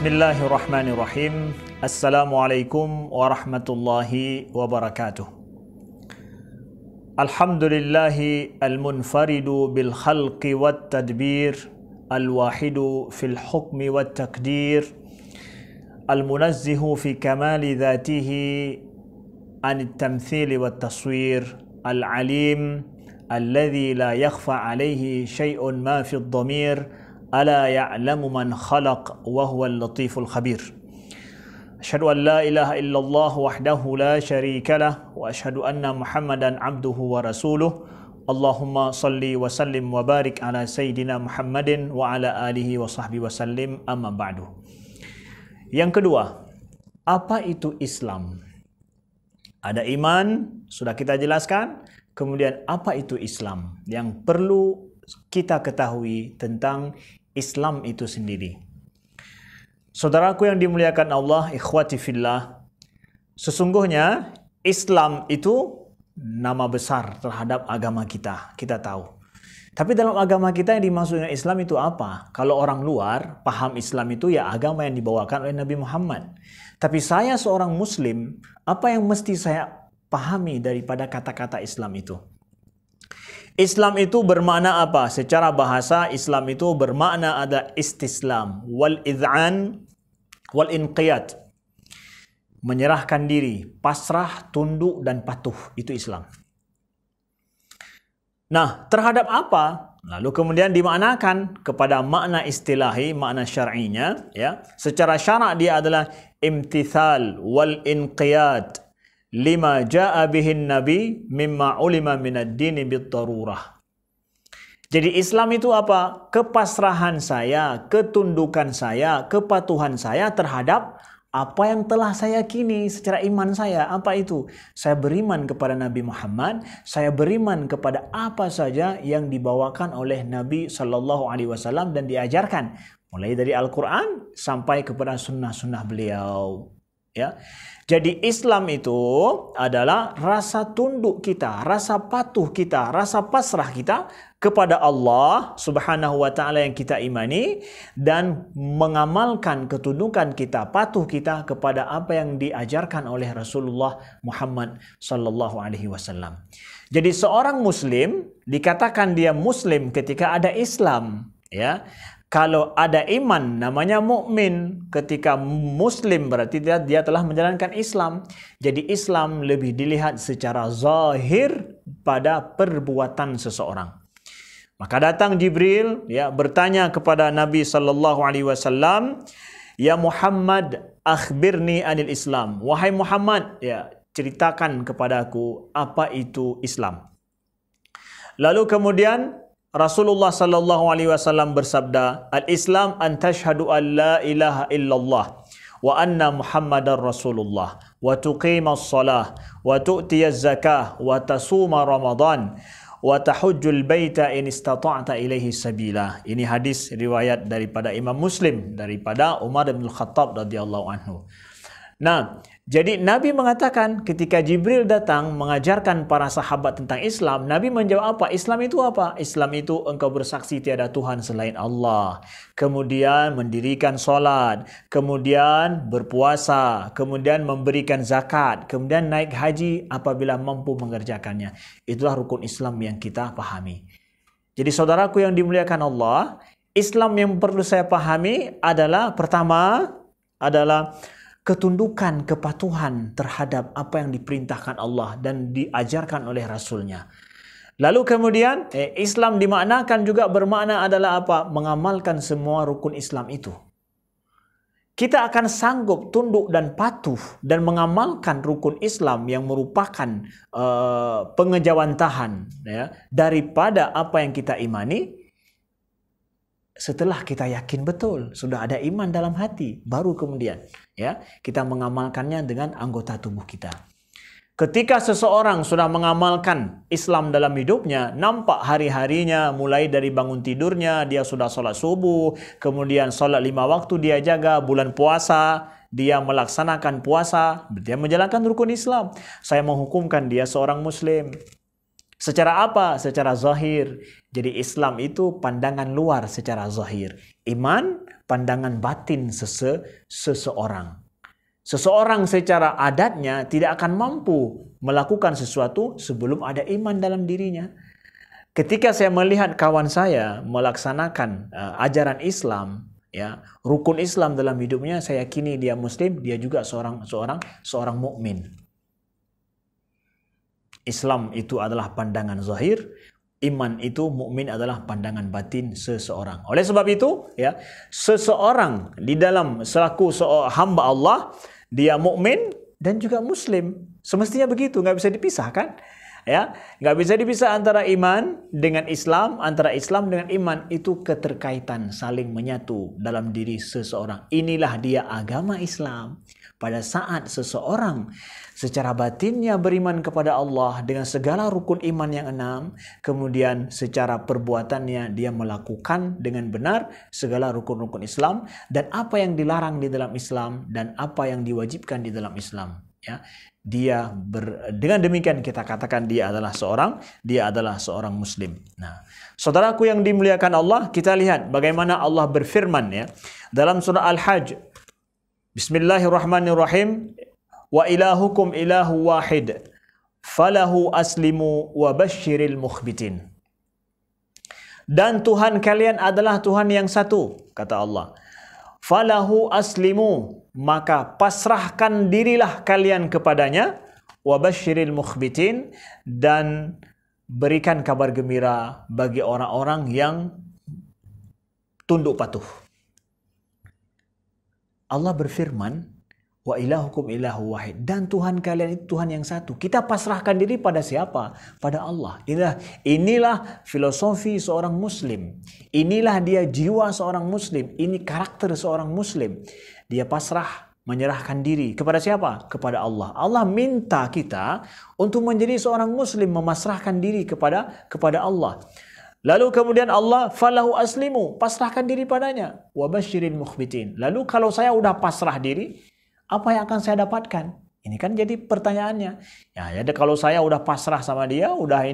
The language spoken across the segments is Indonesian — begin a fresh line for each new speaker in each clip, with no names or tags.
Bismillahirrahmanirrahim. Assalamualaikum warahmatullahi wabarakatuh. Alhamdulillahi al-munfaridu bil khalqi wat tadbir, al-wahidu fil hukmi wat takdir, al-munazzihu fi kamali dhatihi an at-tamthili wat taswir, al-alim alladhi la yakhfa alayhi shay'un ma fi ad-dhamir, ألا يعلم من خلق وهو اللطيف الخبير. أشهد أن لا إله إلا الله وحده لا شريك له وأشهد أن محمدا عبده ورسوله. اللهم صل وسلم وبارك على سيدنا محمد وعلى آله وصحبه وسلم. أما بعد. Yang kedua, apa itu Islam? Ada iman, sudah kita jelaskan. Kemudian apa itu Islam? Yang perlu kita ketahui tentang Islam itu sendiri. Saudaraku yang dimuliakan Allah, ikhwati fillah, sesungguhnya Islam itu nama besar terhadap agama kita, kita tahu. Tapi dalam agama kita yang dimaksudkan Islam itu apa? Kalau orang luar paham Islam itu ya agama yang dibawakan oleh Nabi Muhammad. Tapi saya seorang Muslim, apa yang mesti saya pahami daripada kata-kata Islam itu? Islam itu bermakna apa? Secara bahasa Islam itu bermakna ada istislam, wal id'an, wal inqiyad. Menyerahkan diri, pasrah, tunduk dan patuh, itu Islam. Nah, terhadap apa? Lalu kemudian dimaknakan kepada makna istilahi, makna syar'inya, ya. Secara syarak dia adalah imtithal wal inqiyad lima ja'a bihin nabi mimma ulima minad dini bid-darurah. Jadi Islam itu apa? Kepasrahan saya, ketundukan saya, kepatuhan saya terhadap apa yang telah saya yakini secara iman saya. Apa itu? Saya beriman kepada Nabi Muhammad, saya beriman kepada apa saja yang dibawakan oleh Nabi Sallallahu Alaihi Wasallam dan diajarkan. Mulai dari Al-Quran sampai kepada sunnah-sunnah beliau. Ya. Jadi Islam itu adalah rasa tunduk kita, rasa patuh kita, rasa pasrah kita kepada Allah Subhanahu wa taala yang kita imani dan mengamalkan ketundukan kita, patuh kita kepada apa yang diajarkan oleh Rasulullah Muhammad sallallahu alaihi wasallam. Jadi seorang muslim dikatakan dia muslim ketika ada Islam, ya. Kalau ada iman namanya mukmin. Ketika muslim berarti dia telah menjalankan Islam. Jadi Islam lebih dilihat secara zahir pada perbuatan seseorang. Maka datang Jibril, ya, bertanya kepada Nabi sallallahu alaihi wasallam, "Ya Muhammad, akhbirni anil Islam." Wahai Muhammad, ya, ceritakan kepadaku apa itu Islam. Lalu kemudian Rasulullah sallallahu alaihi wasallam bersabda, "Al-Islam an tashhadu an la ilaha illallah wa anna Muhammadar Rasulullah wa tuqimas shalah wa tu'tiyaz zakah wa tasuma Ramadan wa tahujjul baita in istata'ta ilaihi sabila." Ini hadis riwayat daripada Imam Muslim daripada Umar bin Khattab radhiyallahu anhu. Nah, jadi Nabi mengatakan ketika Jibril datang mengajarkan para sahabat tentang Islam, Nabi menjawab apa? Islam itu apa? Islam itu engkau bersaksi tiada Tuhan selain Allah. Kemudian mendirikan solat. Kemudian berpuasa. Kemudian memberikan zakat. Kemudian naik haji apabila mampu mengerjakannya. Itulah rukun Islam yang kita pahami. Jadi saudaraku yang dimuliakan Allah, Islam yang perlu saya pahami adalah pertama adalah ketundukan, kepatuhan terhadap apa yang diperintahkan Allah dan diajarkan oleh Rasulnya. Lalu kemudian Islam dimaknakan juga bermakna adalah apa? Mengamalkan semua rukun Islam itu. Kita akan sanggup tunduk dan patuh dan mengamalkan rukun Islam yang merupakan pengejawantahan, ya, daripada apa yang kita imani. Setelah kita yakin betul, sudah ada iman dalam hati, baru kemudian, ya, kita mengamalkannya dengan anggota tubuh kita. Ketika seseorang sudah mengamalkan Islam dalam hidupnya, nampak hari-harinya, mulai dari bangun tidurnya, dia sudah sholat subuh, kemudian sholat 5 waktu dia jaga, bulan puasa, dia melaksanakan puasa, dia menjalankan rukun Islam. Saya menghukumkan dia seorang Muslim. Secara apa? Secara zahir. Jadi Islam itu pandangan luar secara zahir. Iman, pandangan batin seseorang. Seseorang secara adatnya tidak akan mampu melakukan sesuatu sebelum ada iman dalam dirinya. Ketika saya melihat kawan saya melaksanakan ajaran Islam, ya, rukun Islam dalam hidupnya, saya yakini dia Muslim, dia juga seorang mukmin. Islam itu adalah pandangan zahir, iman itu, mukmin adalah pandangan batin seseorang. Oleh sebab itu, ya, seseorang di dalam selaku hamba Allah, dia mukmin dan juga Muslim. Semestinya begitu, nggak bisa dipisahkan. Ya, nggak bisa dipisah antara iman dengan Islam, antara Islam dengan iman. Itu keterkaitan, saling menyatu dalam diri seseorang. Inilah dia agama Islam. Pada saat seseorang secara batinnya beriman kepada Allah dengan segala rukun iman yang 6, kemudian secara perbuatannya dia melakukan dengan benar segala rukun-rukun Islam, dan apa yang dilarang di dalam Islam dan apa yang diwajibkan di dalam Islam, ya. Dengan demikian kita katakan dia adalah seorang Muslim. Nah, saudaraku yang dimuliakan Allah, kita lihat bagaimana Allah berfirman, ya, dalam surah Al-Hajj. Bismillahirrahmanirrahim. Wa ilahukum ilahu wahid falahu aslimu wa basyiril mukhbitin. Dan Tuhan kalian adalah Tuhan yang satu, kata Allah. Falahu aslimu, maka pasrahkan dirilah kalian kepadanya, wa basyiril mukhbitin, dan berikan kabar gembira bagi orang-orang yang tunduk patuh. Allah berfirman, wa ilahukum ilahu wahid, dan Tuhan kalian itu Tuhan yang satu. Kita pasrahkan diri pada siapa? Pada Allah. Inilah filosofi seorang Muslim. Inilah dia jiwa seorang Muslim. Ini karakter seorang Muslim. Dia pasrah, menyerahkan diri kepada siapa? Kepada Allah. Allah minta kita untuk menjadi seorang Muslim, memasrahkan diri kepada Allah. Lalu kemudian Allah, falahu aslimu, pasrahkan diri padanya, wa basyiril mukhbitin. Lalu kalau saya udah pasrah diri, apa yang akan saya dapatkan? Ini kan jadi pertanyaannya. Ya, jadi kalau saya udah pasrah sama dia, udah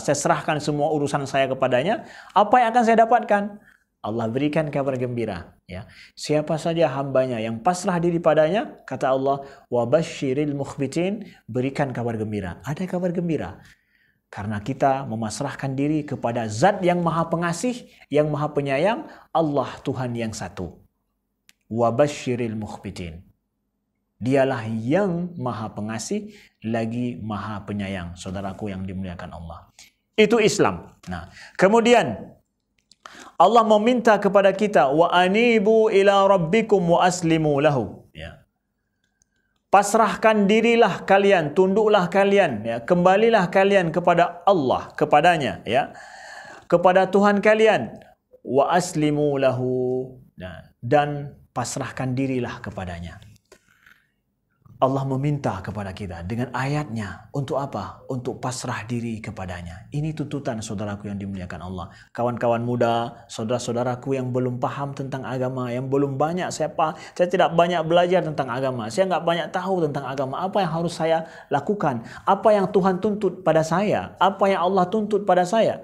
saya serahkan semua urusan saya kepadanya, apa yang akan saya dapatkan? Allah berikan kabar gembira. Ya, siapa saja hambanya yang pasrah diri padanya, kata Allah, wa basyiril mukhbitin, berikan kabar gembira. Ada kabar gembira. Karena kita memasrahkan diri kepada Zat yang Maha Pengasih, yang Maha Penyayang, Allah Tuhan yang satu. Wa basyiril mukhbitin. Dialah yang Maha Pengasih lagi Maha Penyayang, saudaraku yang dimuliakan Allah. Itu Islam. Nah, kemudian Allah meminta kepada kita, wa anibu ila rabbikum wa aslimu lahu. Ya. Pasrahkan dirilah kalian, tunduklah kalian, ya, kembalilah kalian kepada Allah, kepadanya, ya, kepada Tuhan kalian, wa aslimu lahu, dan pasrahkan dirilah kepadanya. Allah meminta kepada kita dengan ayatnya untuk apa? Untuk pasrah diri kepadanya. Ini tuntutan saudaraku yang dimuliakan Allah. Kawan-kawan muda, saudara-saudaraku yang belum paham tentang agama, yang belum banyak saya tidak banyak belajar tentang agama. Saya nggak banyak tahu tentang agama. Apa yang harus saya lakukan? Apa yang Tuhan tuntut pada saya? Apa yang Allah tuntut pada saya?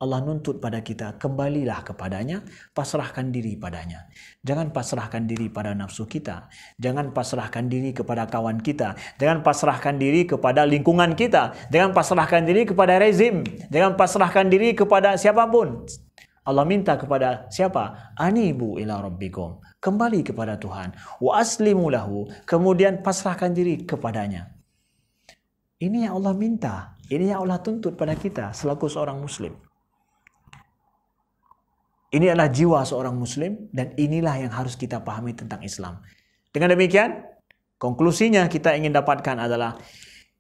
Allah nuntut pada kita, kembalilah kepadanya, pasrahkan diri padanya. Jangan pasrahkan diri pada nafsu kita. Jangan pasrahkan diri kepada kawan kita. Jangan pasrahkan diri kepada lingkungan kita. Jangan pasrahkan diri kepada rezim. Jangan pasrahkan diri kepada siapapun. Allah minta kepada siapa? Anibu ila rabbikum. Kembali kepada Tuhan. Wa aslimu lahu. Kemudian pasrahkan diri kepadanya. Ini yang Allah minta. Ini yang Allah tuntut pada kita selaku seorang Muslim. Ini adalah jiwa seorang Muslim, dan inilah yang harus kita pahami tentang Islam. Dengan demikian, konklusinya kita ingin dapatkan adalah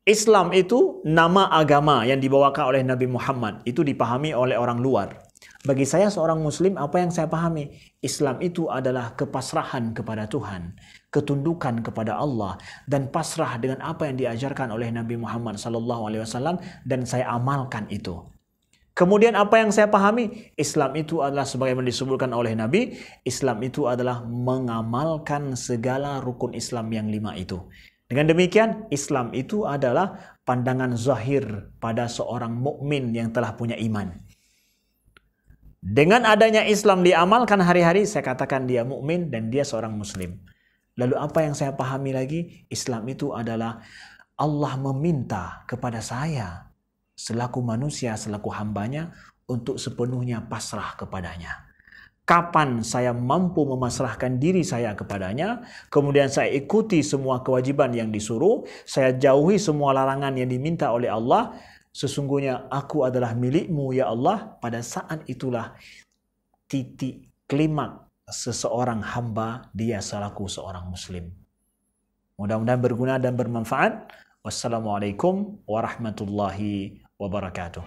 Islam itu nama agama yang dibawakan oleh Nabi Muhammad. Itu dipahami oleh orang luar. Bagi saya seorang Muslim, apa yang saya pahami? Islam itu adalah kepasrahan kepada Tuhan, ketundukan kepada Allah, dan pasrah dengan apa yang diajarkan oleh Nabi Muhammad SAW, dan saya amalkan itu. Kemudian apa yang saya pahami? Islam itu adalah sebagaimana disebutkan oleh Nabi, Islam itu adalah mengamalkan segala rukun Islam yang 5 itu. Dengan demikian, Islam itu adalah pandangan zahir pada seorang mukmin yang telah punya iman. Dengan adanya Islam diamalkan hari-hari, saya katakan dia mukmin dan dia seorang muslim. Lalu apa yang saya pahami lagi? Islam itu adalah Allah meminta kepada saya selaku manusia, selaku hambanya untuk sepenuhnya pasrah kepadanya. Kapan saya mampu memasrahkan diri saya kepadanya, kemudian saya ikuti semua kewajiban yang disuruh, saya jauhi semua larangan yang diminta oleh Allah, sesungguhnya aku adalah milikmu ya Allah. Pada saat itulah titik klimak seseorang hamba dia selaku seorang muslim. Mudah-mudahan berguna dan bermanfaat. Wassalamualaikum warahmatullahi wabarakatuh.